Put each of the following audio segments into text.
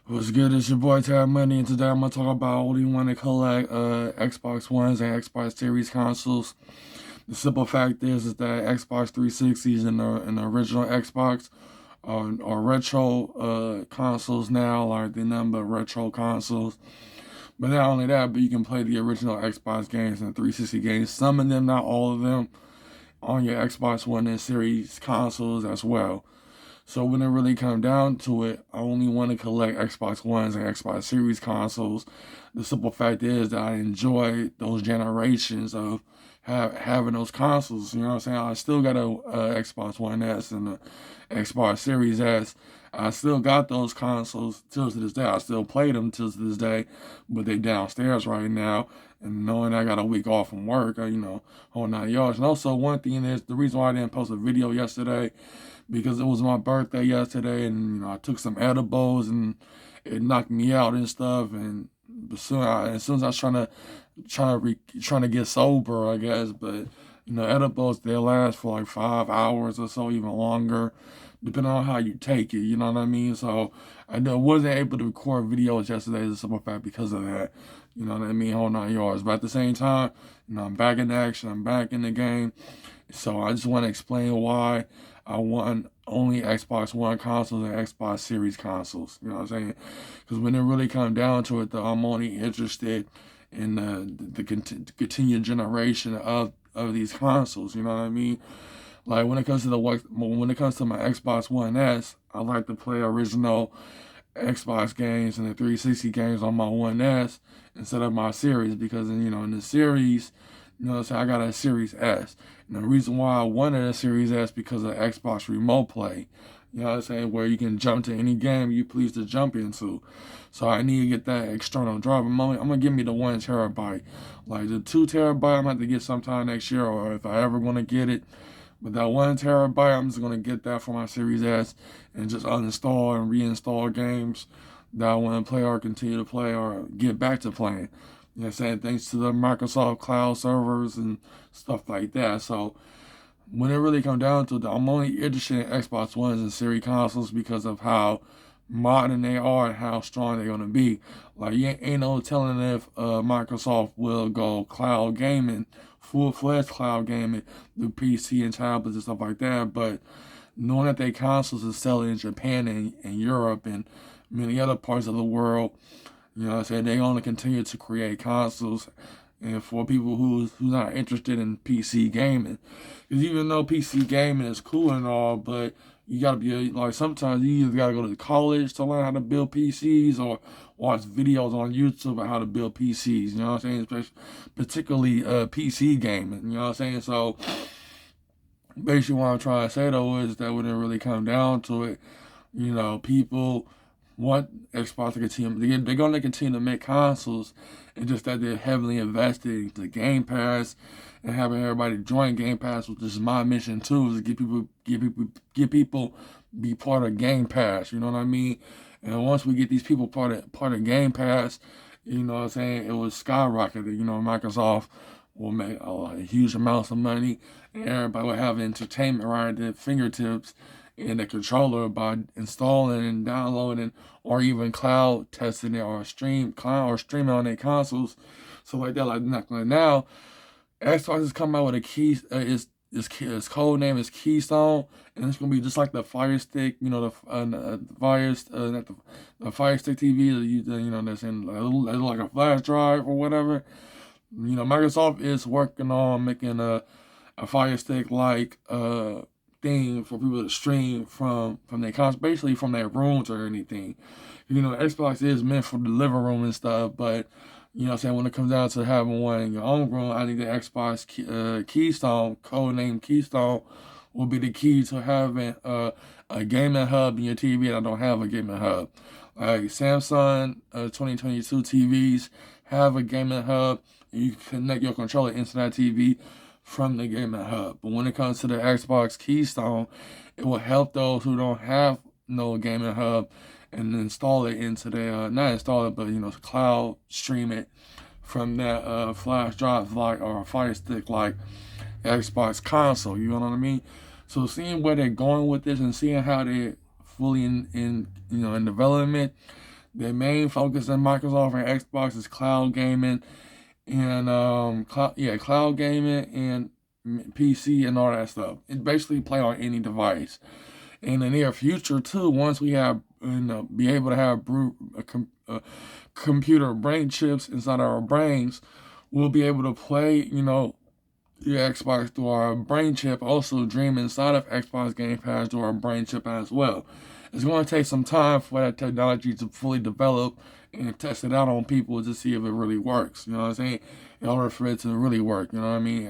What's good? It's your boy Tab Money, and today I'm gonna talk about what do you want to collect Xbox Ones and Xbox Series consoles. The simple fact is that Xbox 360s and the original Xbox are retro consoles now, like the number of retro consoles. But not only that, but you can play the original Xbox games and 360 games. Some of them, not all of them, on your Xbox One and Series consoles as well. So when it really come down to it, I only want to collect Xbox Ones and Xbox Series consoles. The simple fact is that I enjoy those generations of having those consoles. You know what I'm saying? I still got a Xbox One S and a Xbox Series S. I still got those consoles till to this day. I still play them till to this day, but they downstairs right now. And knowing I got a week off from work, whole 9 yards. And also, one thing is the reason why I didn't post a video yesterday because it was my birthday yesterday, and I took some edibles and it knocked me out and stuff. And as soon as I was trying to get sober, I guess, but edibles they last for like 5 hours or so, even longer, depending on how you take it. You know what I mean? So wasn't able to record videos yesterday as a simple fact because of that. You know what I mean? Whole 9 yards. But at the same time, I'm back in action. I'm back in the game. So I just want to explain why I want only Xbox One consoles and Xbox Series consoles. You know what I'm saying? Because when it really comes down to it, though, I'm only interested in the continued generation of these consoles. You know what I mean? Like when it comes to my Xbox One S, I like to play original Xbox games and the 360 games on my One S instead of my Series because in the Series, so I got a Series S. And the reason why I wanted a Series S because of Xbox Remote Play. You know what I'm saying? Where you can jump to any game you please to jump into. So I need to get that external drive. I'm gonna give me the 1 terabyte. Like the 2 terabyte, I'm gonna have to get sometime next year, or if I ever wanna get it. But that 1 terabyte, I'm just gonna get that for my Series S and just uninstall and reinstall games that I want to play or continue to play or get back to playing. You know what I'm saying? Thanks to the Microsoft cloud servers and stuff like that. So when it really comes down to it, I'm only interested in Xbox Ones and Series consoles because of how modern they are and how strong they're gonna be. Like you ain't no telling if Microsoft will go cloud gaming, full-fledged cloud gaming, the PC and tablets and stuff like that. But knowing that their consoles are selling in Japan and Europe and many other parts of the world, you know what I'm saying, they're going to continue to create consoles and for people who's not interested in PC gaming. Because even though PC gaming is cool and all, but you got to be, like, sometimes you either got to go to college to learn how to build PCs or watch videos on YouTube on how to build PCs, you know what I'm saying? Particularly PC gaming, you know what I'm saying? So basically what I'm trying to say, though, is that when it really come down to it, people want Xbox to continue. They're going to continue to make consoles. It's just that they're heavily invested into Game Pass and having everybody join Game Pass, which is my mission too, is to get people be part of Game Pass. You know what I mean? And once we get these people part of Game Pass, you know what I'm saying, it will skyrocket. Microsoft will make huge amounts of money, and everybody will have entertainment right at their fingertips in the controller by installing and downloading or even cloud testing it or streaming on their consoles. So like that, like now, Xbox has come out with a key. Its code name is Keystone, and it's gonna be just like the Fire Stick. The Fire Stick TV that's in like a flash drive or whatever. Microsoft is working on making a Fire Stick like thing for people to stream from their console, basically from their rooms or anything. Xbox is meant for the living room and stuff, but when it comes down to having one in your own room, I think the Xbox Keystone, code name Keystone, will be the key to having a gaming hub in your TV. And I don't have a gaming hub. Like Samsung 2022 TVs have a gaming hub, and you can connect your controller into that TV from the gaming hub. But when it comes to the Xbox Keystone, it will help those who don't have no gaming hub and install it into their, not install it, but cloud stream it from that flash drive like or a Fire Stick like Xbox console. You know what I mean? So seeing where they're going with this and seeing how they're fully in development, their main focus in Microsoft and Xbox is cloud gaming and cloud gaming and PC and all that stuff. It basically play on any device. In the near future too, once we have be able to have computer brain chips inside our brains, we'll be able to play, the Xbox through our brain chip, also dream inside of Xbox Game Pass through our brain chip as well. It's going to take some time for that technology to fully develop and test it out on people to see if it really works. You know what I'm saying? In order for it to really work, you know what I mean?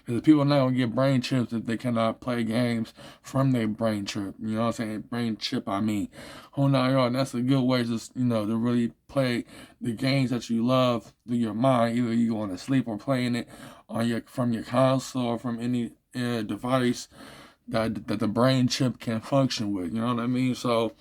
Because people are not going to get brain chips if they cannot play games from their brain chip. You know what I'm saying? Brain chip, I mean. Oh, no, y'all, that's a good way to, to really play the games that you love through your mind. Either you going to sleep or playing it from your console or from any device that the brain chip can function with. You know what I mean? So,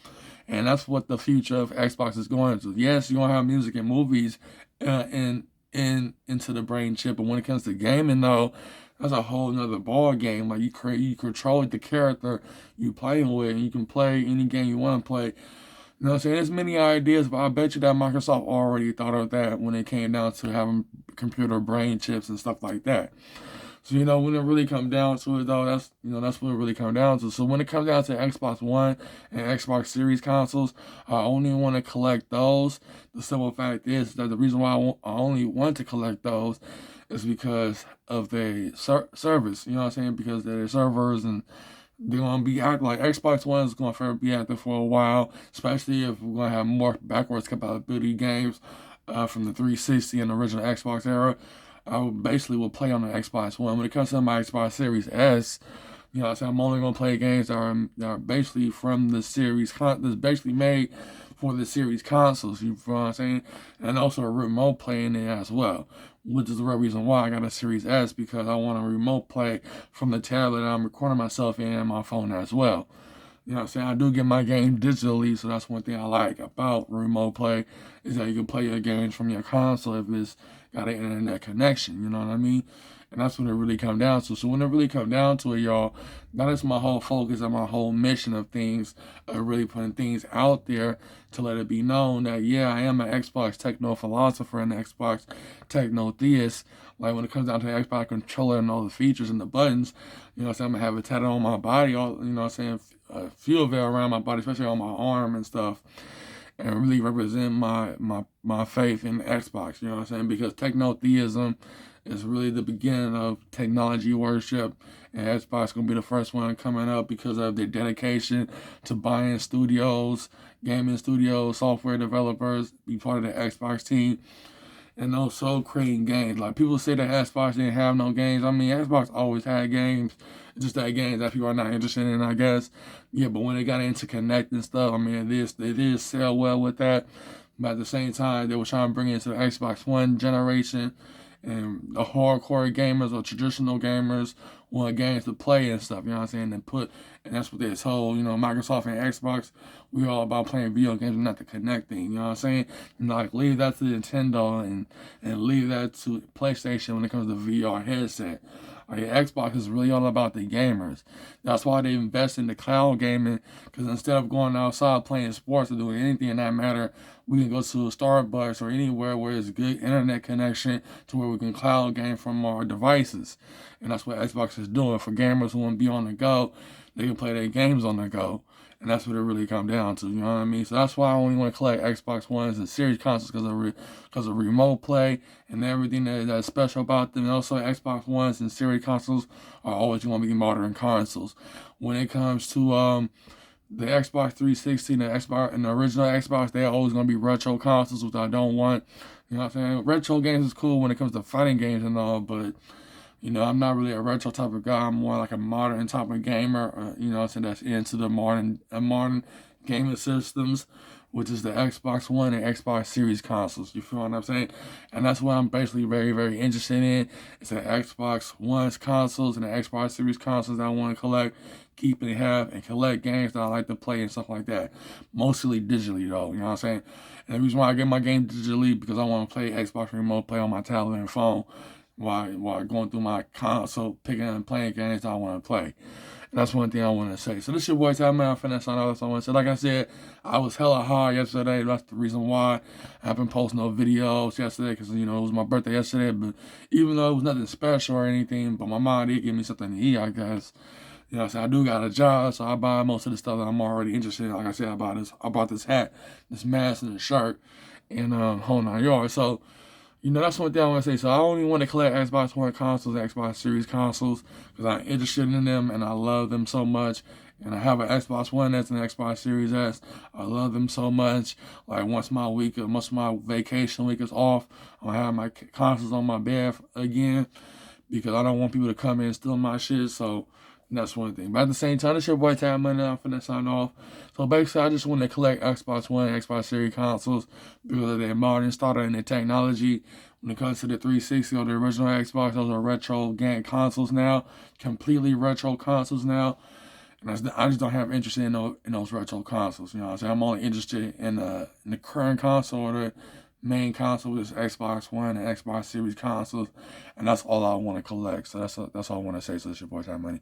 and that's what the future of Xbox is going to. Yes, you're gonna have music and movies into the brain chip, but when it comes to gaming, though, that's a whole nother ball game. Like you control the character you playing with, and you can play any game you want to play. You know what I'm saying? There's many ideas, but I bet you that Microsoft already thought of that when it came down to having computer brain chips and stuff like that. So, when it really comes down to it, though, that's what it really comes down to. So when it comes down to Xbox One and Xbox Series consoles, I only want to collect those. The simple fact is that the reason why I only want to collect those is because of the service. You know what I'm saying? Because they're servers and they're going to be active. Like Xbox One is going to be active for a while, especially if we're going to have more backwards compatibility games from the 360 and the original Xbox era. I will play on the Xbox One. When it comes to my Xbox Series S, I'm only gonna play games that are basically from the series that's basically made for the series consoles. You know what I'm saying? And also a remote play in it as well, which is the real reason why I got a Series S, because I want a remote play from the tablet that I'm recording myself in and my phone as well. You know what I'm saying? I do get my game digitally, so that's one thing I like about remote play, is that you can play your games from your console if it's got an internet connection, you know what I mean? And that's what it really comes down to. So when it really comes down to it, y'all, that is my whole focus and my whole mission of things, really putting things out there to let it be known that, yeah, I am an Xbox techno philosopher and an Xbox techno theist. Like when it comes down to the Xbox controller and all the features and the buttons, I'm going to have it tatted on my body, a few of it around my body, especially on my arm and stuff, and really represent my faith in Xbox, you know what I'm saying? Because techno-theism is really the beginning of technology worship, and Xbox gonna be the first one coming up because of their dedication to buying studios, gaming studios, software developers, be part of the Xbox team, and also creating games. Like people say that Xbox didn't have no games. I mean, Xbox always had games. It's just that games that people are not interested in, I guess. Yeah, but when they got into Connect and stuff, I mean, they did sell well with that. But at the same time, they were trying to bring it to the Xbox One generation, and the hardcore gamers or traditional gamers want games to play and stuff, you know what I'm saying? And that's what they told, Microsoft and Xbox, we all about playing video games and not the connecting, you know what I'm saying? And like, leave that to Nintendo and leave that to PlayStation when it comes to VR headset. Like, Xbox is really all about the gamers. That's why they invest in the cloud gaming, because instead of going outside playing sports or doing anything in that matter, we can go to a Starbucks or anywhere where there's good internet connection to where we can cloud game from our devices. And that's what Xbox is doing. For gamers who want to be on the go, they can play their games on the go. And that's what it really comes down to, you know what I mean? So that's why I only want to collect Xbox Ones and Series consoles, because of remote play and everything that's special about them. And also Xbox Ones and Series consoles are always going to be modern consoles. When it comes to the Xbox 360 and the Xbox and the original Xbox, they're always going to be retro consoles, which I don't want. You know what I'm saying? Retro games is cool when it comes to fighting games and all, but I'm not really a retro type of guy. I'm more like a modern type of gamer, that's into the modern gaming systems, which is the Xbox One and Xbox Series consoles. You feel what I'm saying? And that's what I'm basically very, very interested in. It's the Xbox One's consoles and the Xbox Series consoles that I want to collect, keep and have, and collect games that I like to play and stuff like that. Mostly digitally, though. You know what I'm saying? And the reason why I get my game digitally, because I want to play Xbox Remote Play on my tablet and phone while going through my console, picking and playing games that I want to play. And that's one thing I want to say. So this your boy Ty Man. I'm finna sign off. That's all I want to say. Like I said, I was hella hard yesterday. That's the reason why I haven't posted no videos yesterday, because it was my birthday yesterday. But even though it was nothing special or anything, but my mom did give me something to eat, I guess. I do got a job, so I buy most of the stuff that I'm already interested in. Like I said, I bought this hat, this mask, and this shirt, and whole 9 yards. So that's one thing I want to say. So I only want to collect Xbox One consoles, Xbox Series consoles, because I'm interested in them and I love them so much. And I have an Xbox One S and an Xbox Series S. I love them so much. Like once my vacation week is off, I'm gonna have my consoles on my bed again, because I don't want people to come in and steal my shit. So that's one thing. But at the same time, it's your boy Tab Money. I'm finna sign off. So basically, I just want to collect Xbox One, Xbox Series consoles because of their modern style and their technology. When it comes to the 360 or the original Xbox, those are retro game consoles now, completely retro consoles now. And I just don't have interest in those retro consoles. You know what I'm saying? I'm only interested in the current console, or the main console, which is Xbox One and Xbox Series consoles, and that's all I want to collect. So that's all I want to say. So it's your boy Tab Money.